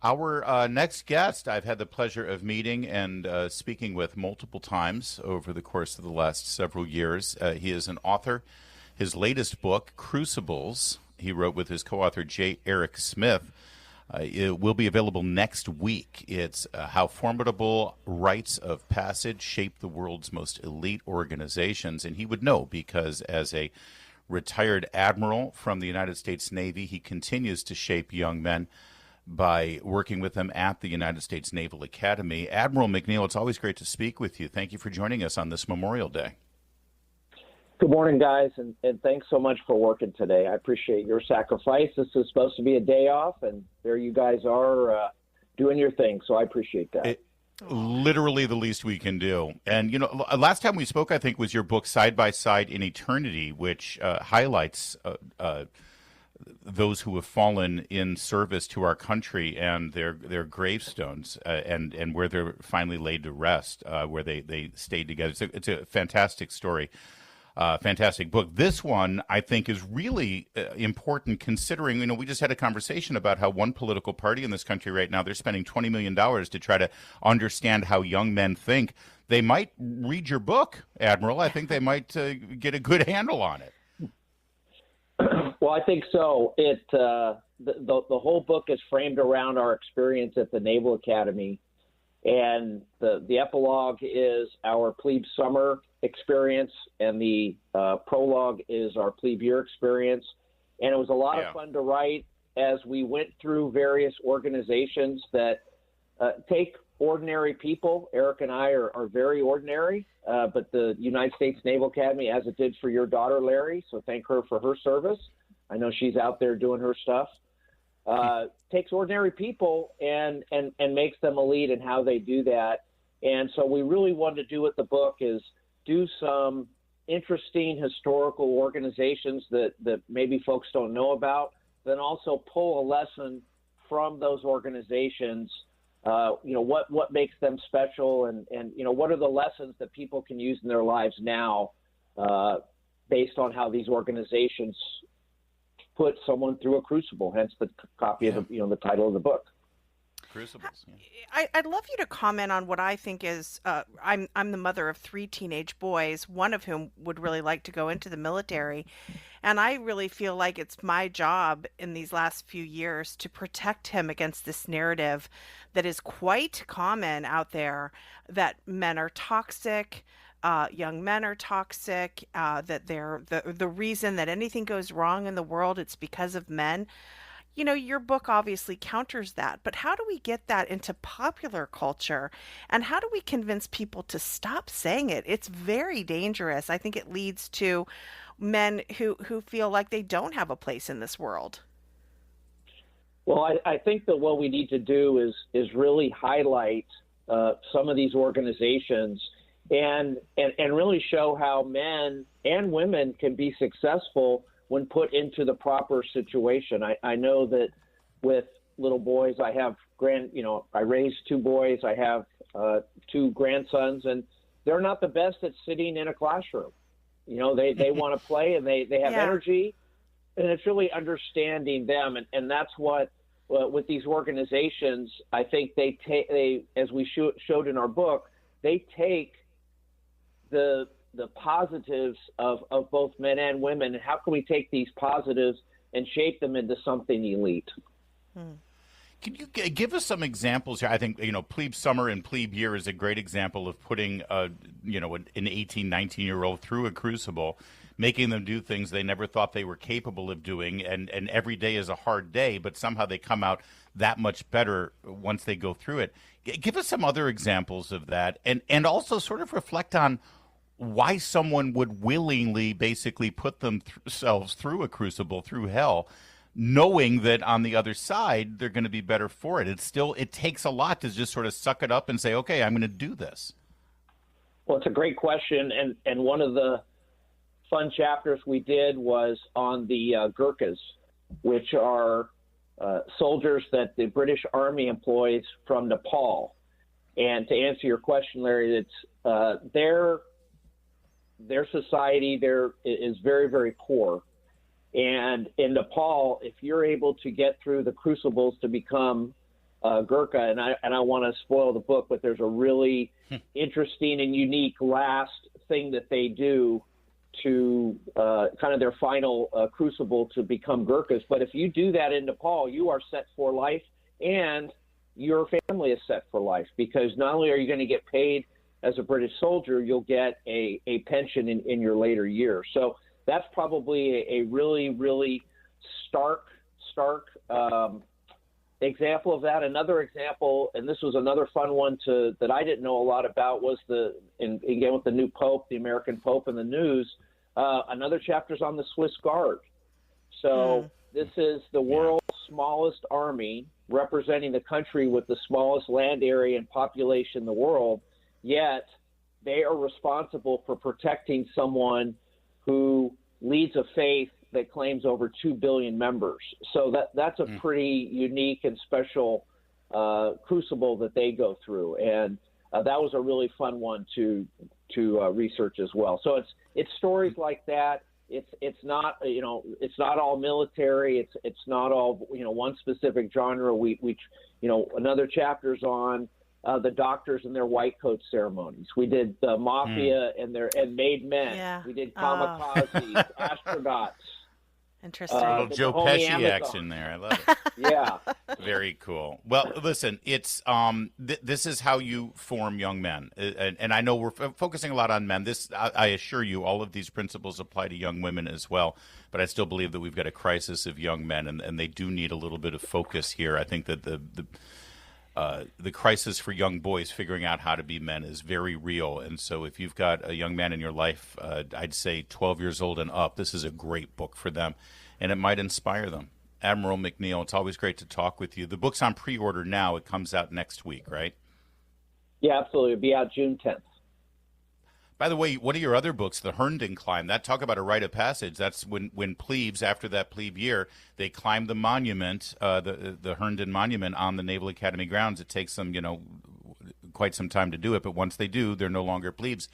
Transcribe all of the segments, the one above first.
Our next guest, I've had the pleasure of meeting and speaking with multiple times over the course of the last several years. He is an author. His latest book, Crucibles, he wrote with his co-author J. Eric Smith. It will be available next week. It's How Formidable Rites of Passage Shape the World's Most Elite Organizations. And he would know because as a retired admiral from the United States Navy, he continues to shape young men by working with them at the United States Naval Academy. Admiral McNeal, it's always great to speak with you. Thank you for joining us on this Memorial Day. Good morning, guys, and thanks so much for working today. I appreciate your sacrifice. This is supposed to be a day off, and there you guys are doing your thing, so I appreciate that. Literally the least we can do. And, last time we spoke, I think, was your book, Side by Side in Eternity, which highlights those who have fallen in service to our country and their gravestones and where they're finally laid to rest, where they stayed together. It's a fantastic story, fantastic book. This one, I think, is really important considering, we just had a conversation about how one political party in this country right now, they're spending $20 million to try to understand how young men think. They might read your book, Admiral. I think they might get a good handle on it. Well, I think so. The whole book is framed around our experience at the Naval Academy, and the epilogue is our plebe summer experience, and the prologue is our plebe year experience. And it was a lot of fun to write as we went through various organizations that take ordinary people. Eric and I are very ordinary, but the United States Naval Academy, as it did for your daughter, Larry, so thank her for her service. I know she's out there doing her stuff. Takes ordinary people and makes them elite in how they do that. And so we really wanted to do with the book is do some interesting historical organizations that maybe folks don't know about, then also pull a lesson from those organizations. What makes them special and what are the lessons that people can use in their lives now based on how these organizations put someone through a crucible, hence the copy of the title of the book. Crucibles. I'd love you to comment on what I think is, I'm the mother of 3 teenage boys, one of whom would really like to go into the military. And I really feel like it's my job in these last few years to protect him against this narrative that is quite common out there, that men are toxic, young men are toxic, that they're the reason that anything goes wrong in the world, it's because of men. Your book obviously counters that, but how do we get that into popular culture? And how do we convince people to stop saying it? It's very dangerous. I think it leads to men who feel like they don't have a place in this world. Well, I think that what we need to do is really highlight some of these organizations and really show how men and women can be successful when put into the proper situation. I know that with little boys, I have I raised 2 boys, I have 2 grandsons, and they're not the best at sitting in a classroom. They want to play and they have energy, and it's really understanding them. And that's what, with these organizations, I think they as we showed in our book, they take the positives of both men and women, and how can we take these positives and shape them into something elite? Can you give us some examples here? I think, plebe summer and plebe year is a great example of putting, an 18, 19-year-old through a crucible, making them do things they never thought they were capable of doing, and every day is a hard day, but somehow they come out that much better once they go through it. Give us some other examples of that, and also sort of reflect on why someone would willingly basically put themselves through a crucible, through hell, knowing that on the other side they're going to be better for it. It takes a lot to just sort of suck it up and say, okay, I'm going to do this. Well, it's a great question, and one of the fun chapters we did was on the Gurkhas, which are soldiers that the British Army employs from Nepal. And to answer your question, Larry, it's their society there is very, very poor. And in Nepal, if you're able to get through the crucibles to become Gurkha, and I want to spoil the book, but there's a really interesting and unique last thing that they do to kind of their final crucible to become Gurkhas. But if you do that in Nepal, you are set for life, and your family is set for life, because not only are you going to get paid as a British soldier, you'll get a pension in your later years. So that's probably a really, really stark example of that. Another example, and this was another fun one that I didn't know a lot about, was again with the new Pope, the American Pope, and the news. Another chapter's on the Swiss Guard. So this is the world's smallest army, representing the country with the smallest land area and population in the world. Yet they are responsible for protecting someone who leads a faith that claims over 2 billion members. So that's a pretty unique and special crucible that they go through. And that was a really fun one to research as well. So it's stories like that. It's not it's not all military. It's not all one specific genre. We another chapter's on the doctors and their white coat ceremonies. We did the mafia and made men. Yeah. We did kamikazes, astronauts. Interesting. A little Joe homie Pesci Amazon. action there. I love it. Yeah. Very cool. Well, listen, it's this is how you form young men, and I know we're focusing a lot on men. I assure you, all of these principles apply to young women as well. But I still believe that we've got a crisis of young men, and they do need a little bit of focus here. I think that the crisis for young boys figuring out how to be men is very real. And so if you've got a young man in your life, I'd say 12 years old and up, this is a great book for them, and it might inspire them. Admiral McNeal, it's always great to talk with you. The book's on pre-order now. It comes out next week, right? Yeah, absolutely. It'll be out June 10th. By the way, one of your other books, The Herndon Climb, that talk about a rite of passage. That's when plebes, after that plebe year, they climb the monument, the Herndon Monument on the Naval Academy grounds. It takes them, quite some time to do it, but once they do, they're no longer plebes.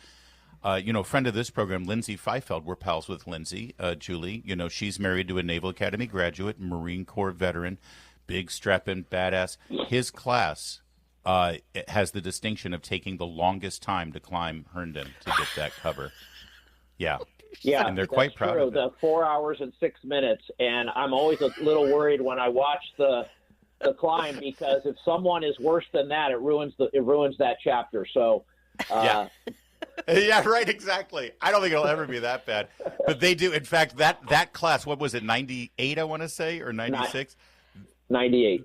Friend of this program, Lindsay Feifeld, we're pals with Lindsay, Julie. She's married to a Naval Academy graduate, Marine Corps veteran, big strapping badass. His class has the distinction of taking the longest time to climb Herndon to get that cover. Yeah. Yeah, and they're quite proud of it. The 4 hours and 6 minutes, and I'm always a little worried when I watch the climb, because if someone is worse than that, it ruins that chapter. So yeah. Yeah, right, exactly. I don't think it'll ever be that bad. But they do. In fact, that class, what was it, 98, I want to say, or 96? 98.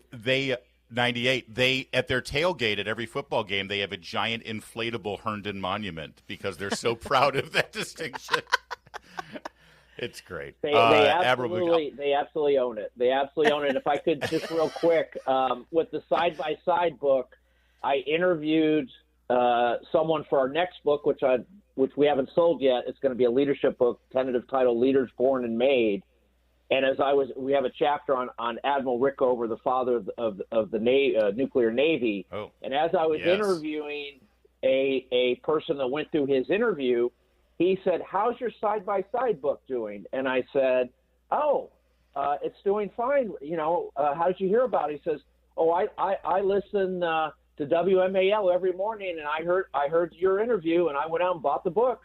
98. They, at their tailgate at every football game, they have a giant inflatable Herndon monument because they're so proud of that distinction. It's great. They absolutely own it. They absolutely own it. If I could just real quick, with the side-by-side book, I interviewed someone for our next book, which we haven't sold yet. It's going to be a leadership book, tentative title, Leaders Born and Made. And we have a chapter on Admiral Rickover, the father of the nuclear navy. Oh, and as I was interviewing a person that went through his interview, he said, "How's your side-by-side book doing?" And I said, it's doing fine. How did you hear about it? He says, I listen to WMAL every morning, and I heard your interview, and I went out and bought the book.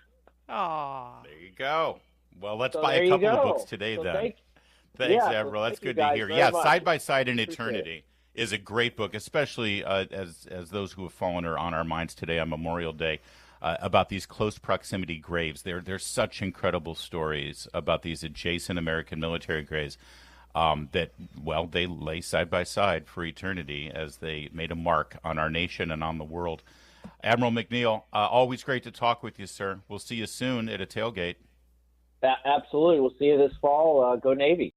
Aww. There you go. Well, let's buy a couple of books today then. Thanks, Admiral. That's good to hear. Yeah, Side by Side in Eternity is a great book, especially as those who have fallen are on our minds today on Memorial Day, about these close proximity graves. They're such incredible stories about these adjacent American military graves that they lay side by side for eternity as they made a mark on our nation and on the world. Admiral McNeal, always great to talk with you, sir. We'll see you soon at a tailgate. Absolutely. We'll see you this fall. Go Navy.